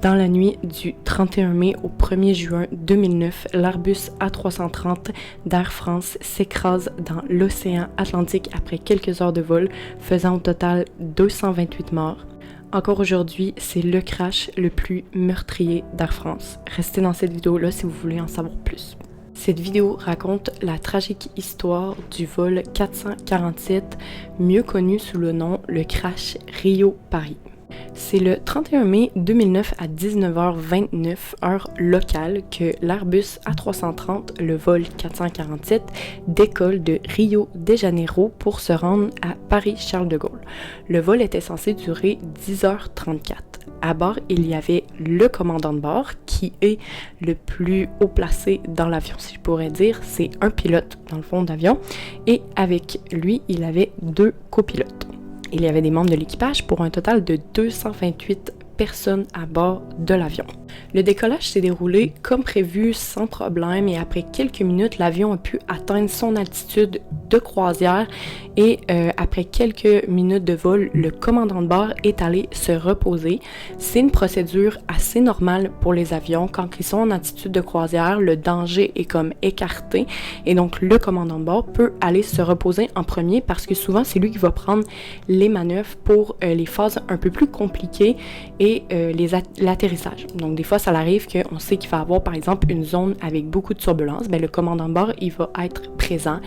Dans la nuit du 31 mai au 1er juin 2009, l'Airbus A330 d'Air France s'écrase dans l'océan Atlantique après quelques heures de vol, faisant au total 228 morts. Encore aujourd'hui, c'est le crash le plus meurtrier d'Air France. Restez dans cette vidéo-là si vous voulez en savoir plus. Cette vidéo raconte la tragique histoire du vol 447, mieux connu sous le nom le crash Rio-Paris. C'est le 31 mai 2009 à 19h29, heure locale, que l'Airbus A330, le vol 447, décolle de Rio de Janeiro pour se rendre à Paris-Charles de Gaulle. Le vol était censé durer 10h34. À bord, il y avait le commandant de bord, qui est le plus haut placé dans l'avion, si je pourrais dire. C'est un pilote dans le fond d'avion. Et avec lui, il avait deux copilotes. Il y avait des membres de l'équipage pour un total de 228 personnes à bord de l'avion. Le décollage s'est déroulé comme prévu, sans problème, et après quelques minutes, l'avion a pu atteindre son altitude de croisière et après quelques minutes de vol, le commandant de bord est allé se reposer. C'est une procédure assez normale pour les avions. Quand ils sont en altitude de croisière, le danger est comme écarté et donc le commandant de bord peut aller se reposer en premier parce que souvent c'est lui qui va prendre les manœuvres pour les phases un peu plus compliquées et l'atterrissage. Donc des fois ça arrive qu'on sait qu'il va y avoir par exemple une zone avec beaucoup de turbulences, le commandant de bord il va être présent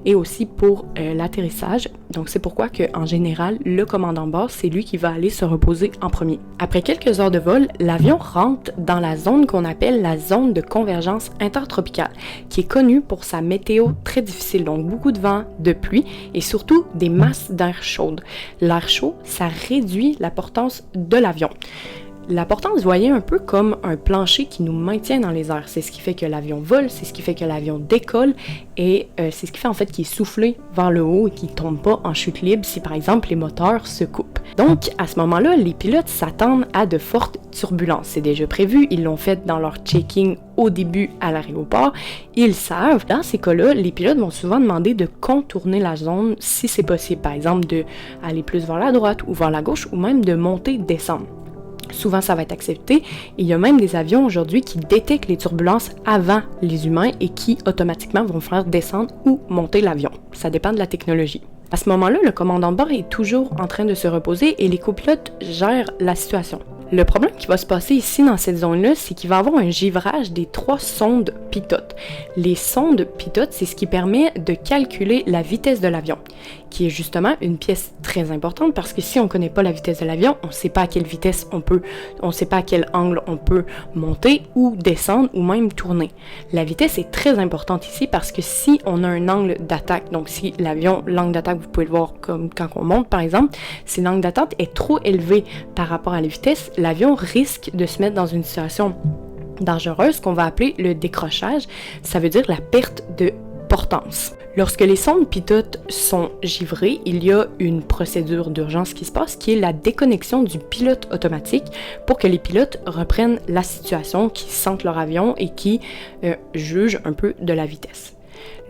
et aussi pour l'atterrissage. Donc c'est pourquoi qu'en général le commandant de bord c'est lui qui va aller se reposer en premier. Après quelques heures de vol, l'avion rentre dans la zone qu'on appelle la zone de convergence intertropicale, qui est connue pour sa météo très difficile, donc beaucoup de vent, de pluie et surtout des masses d'air chaude. L'air chaud, ça réduit la portance de l'avion. La portance, voyez, un peu comme un plancher qui nous maintient dans les airs. C'est ce qui fait que l'avion vole, c'est ce qui fait que l'avion décolle et c'est ce qui fait en fait qu'il est soufflé vers le haut et qu'il ne tombe pas en chute libre si par exemple les moteurs se coupent. Donc à ce moment-là, les pilotes s'attendent à de fortes turbulences. C'est déjà prévu, ils l'ont fait dans leur checking au début à l'aéroport. Ils savent, dans ces cas-là, les pilotes vont souvent demander de contourner la zone si c'est possible. Par exemple, d'aller plus vers la droite ou vers la gauche ou même de monter, descendre. Souvent, ça va être accepté. Il y a même des avions aujourd'hui qui détectent les turbulences avant les humains et qui automatiquement vont faire descendre ou monter l'avion. Ça dépend de la technologie. À ce moment-là, le commandant de bord est toujours en train de se reposer et les copilotes gèrent la situation. Le problème qui va se passer ici dans cette zone-là, c'est qu'il va y avoir un givrage des 3 sondes pitot. Les sondes pitot, c'est ce qui permet de calculer la vitesse de l'avion, qui est justement une pièce très importante parce que si on ne connaît pas la vitesse de l'avion, on ne sait pas à quelle vitesse on ne sait pas à quel angle on peut monter ou descendre ou même tourner. La vitesse est très importante ici parce que si on a un angle d'attaque, donc si l'angle d'attaque, vous pouvez le voir comme quand on monte par exemple, si l'angle d'attaque est trop élevé par rapport à la vitesse, l'avion risque de se mettre dans une situation dangereuse qu'on va appeler le décrochage. Ça veut dire la perte de portance. Lorsque les sondes pitot sont givrées, il y a une procédure d'urgence qui se passe, qui est la déconnexion du pilote automatique pour que les pilotes reprennent la situation, qui sentent leur avion et qui jugent un peu de la vitesse.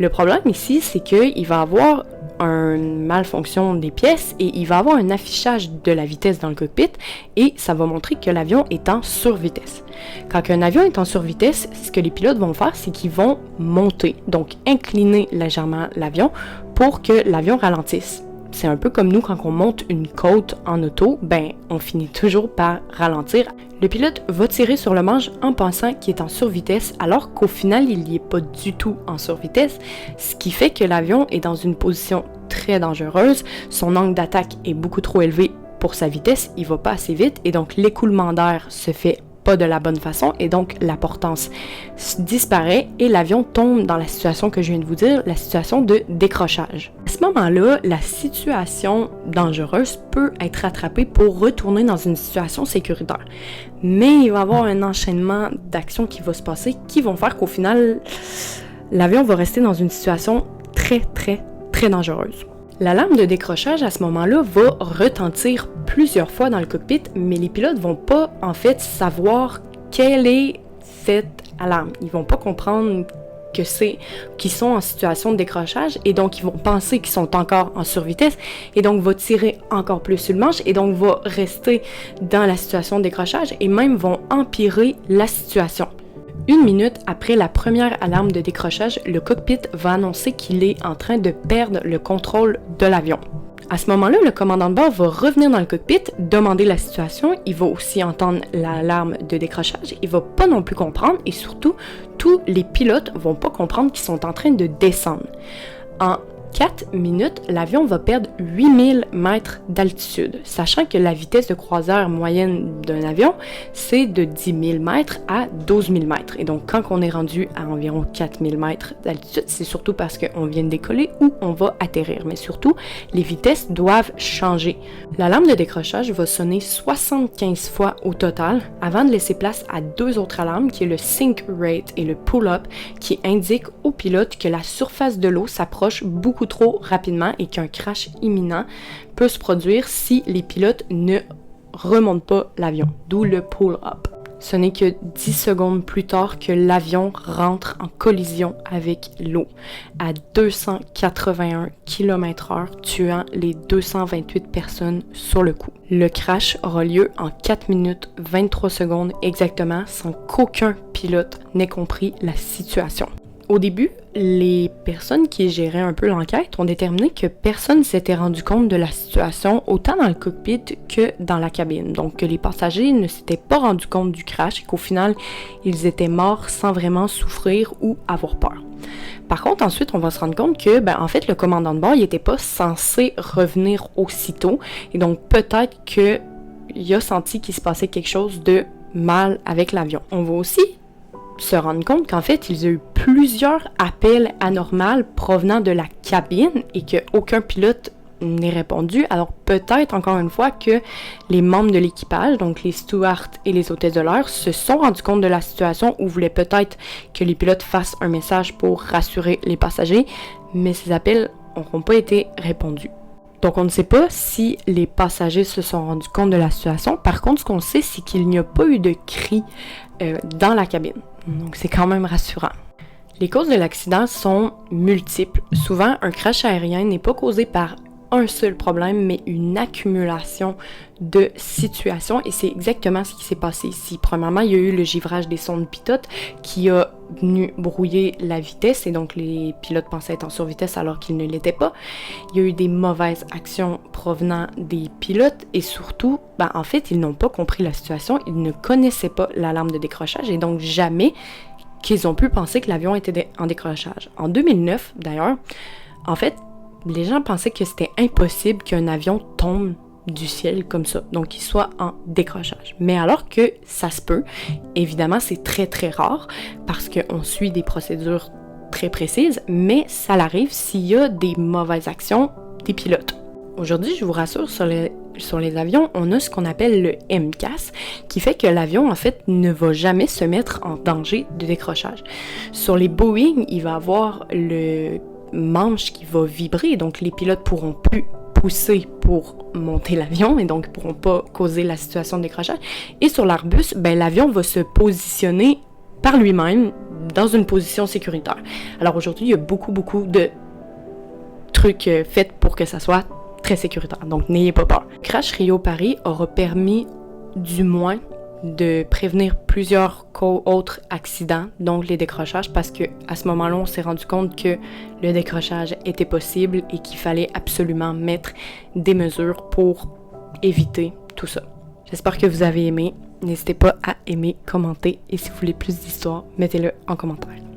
Le problème ici, c'est qu'il va y avoir une malfonction des pièces et il va y avoir un affichage de la vitesse dans le cockpit et ça va montrer que l'avion est en survitesse. Quand un avion est en survitesse, ce que les pilotes vont faire, c'est qu'ils vont monter, donc incliner légèrement l'avion pour que l'avion ralentisse. C'est un peu comme nous quand on monte une côte en auto, on finit toujours par ralentir. Le pilote va tirer sur le manche en pensant qu'il est en survitesse, alors qu'au final, il n'y est pas du tout en survitesse, ce qui fait que l'avion est dans une position très dangereuse. Son angle d'attaque est beaucoup trop élevé pour sa vitesse, il va pas assez vite, et donc l'écoulement d'air se fait pas de la bonne façon et donc la portance disparaît et l'avion tombe dans la situation que je viens de vous dire, la situation de décrochage. À ce moment-là, la situation dangereuse peut être rattrapée pour retourner dans une situation sécuritaire. Mais il va y avoir un enchaînement d'actions qui va se passer qui vont faire qu'au final, l'avion va rester dans une situation très, très, très dangereuse. L'alarme de décrochage à ce moment-là va retentir plusieurs fois dans le cockpit, mais les pilotes vont pas en fait savoir quelle est cette alarme. Ils vont pas comprendre qui sont en situation de décrochage et donc ils vont penser qu'ils sont encore en survitesse et donc va tirer encore plus sur le manche et donc va rester dans la situation de décrochage et même vont empirer la situation. 1 minute après la première alarme de décrochage, le cockpit va annoncer qu'il est en train de perdre le contrôle de l'avion. À ce moment-là, le commandant de bord va revenir dans le cockpit, demander la situation, il va aussi entendre l'alarme de décrochage, il va pas non plus comprendre et surtout, tous les pilotes vont pas comprendre qu'ils sont en train de descendre. En 4 minutes, l'avion va perdre 8000 mètres d'altitude, sachant que la vitesse de croisière moyenne d'un avion, c'est de 10 000 mètres à 12 000 mètres. Et donc, quand on est rendu à environ 4000 mètres d'altitude, c'est surtout parce qu'on vient de décoller ou on va atterrir. Mais surtout, les vitesses doivent changer. L'alarme de décrochage va sonner 75 fois au total avant de laisser place à 2 autres alarmes, qui est le sink rate et le pull-up, qui indiquent au pilote que la surface de l'eau s'approche beaucoup trop rapidement et qu'un crash imminent peut se produire si les pilotes ne remontent pas l'avion, d'où le pull-up. Ce n'est que 10 secondes plus tard que l'avion rentre en collision avec l'eau à 281 km/h, tuant les 228 personnes sur le coup. Le crash aura lieu en 4 minutes 23 secondes exactement sans qu'aucun pilote n'ait compris la situation. Au début, les personnes qui géraient un peu l'enquête ont déterminé que personne ne s'était rendu compte de la situation autant dans le cockpit que dans la cabine. Donc que les passagers ne s'étaient pas rendus compte du crash et qu'au final, ils étaient morts sans vraiment souffrir ou avoir peur. Par contre, ensuite, on va se rendre compte que, en fait, le commandant de bord, il n'était pas censé revenir aussitôt. Et donc, peut-être qu'il a senti qu'il se passait quelque chose de mal avec l'avion. On va aussi se rendre compte qu'en fait, il y a eu plusieurs appels anormaux provenant de la cabine et qu'aucun pilote n'ait répondu. Alors peut-être encore une fois que les membres de l'équipage, donc les stewards et les hôtesses de l'air, se sont rendus compte de la situation ou voulaient peut-être que les pilotes fassent un message pour rassurer les passagers, mais ces appels n'auront pas été répondus. Donc, on ne sait pas si les passagers se sont rendus compte de la situation. Par contre, ce qu'on sait, c'est qu'il n'y a pas eu de cris dans la cabine. Donc, c'est quand même rassurant. Les causes de l'accident sont multiples. Souvent, un crash aérien n'est pas causé par un seul problème, mais une accumulation de situations. Et c'est exactement ce qui s'est passé ici. Premièrement, il y a eu le givrage des sondes pilotes qui a venu brouiller la vitesse et donc les pilotes pensaient être en survitesse alors qu'ils ne l'étaient pas. Il y a eu des mauvaises actions provenant des pilotes et surtout, en fait, ils n'ont pas compris la situation. Ils ne connaissaient pas l'alarme de décrochage et donc jamais qu'ils ont pu penser que l'avion était en décrochage. En 2009, d'ailleurs, en fait, les gens pensaient que c'était impossible qu'un avion tombe du ciel comme ça, donc qu'il soit en décrochage. Mais alors que ça se peut, évidemment c'est très très rare parce qu'on suit des procédures très précises, mais ça l'arrive s'il y a des mauvaises actions des pilotes. Aujourd'hui, je vous rassure, sur les avions, on a ce qu'on appelle le MCAS, qui fait que l'avion, en fait, ne va jamais se mettre en danger de décrochage. Sur les Boeing, il va avoir le manche qui va vibrer, donc les pilotes pourront plus pousser pour monter l'avion et donc pourront pas causer la situation de décrochage. Et sur l'Airbus, l'avion va se positionner par lui-même dans une position sécuritaire. Alors aujourd'hui, il y a beaucoup de trucs faits pour que ça soit très sécuritaire, donc n'ayez pas peur. Le crash Rio-Paris aura permis du moins de prévenir plusieurs autres accidents, donc les décrochages, parce que à ce moment-là, on s'est rendu compte que le décrochage était possible et qu'il fallait absolument mettre des mesures pour éviter tout ça. J'espère que vous avez aimé. N'hésitez pas à aimer, commenter et si vous voulez plus d'histoires, mettez-le en commentaire.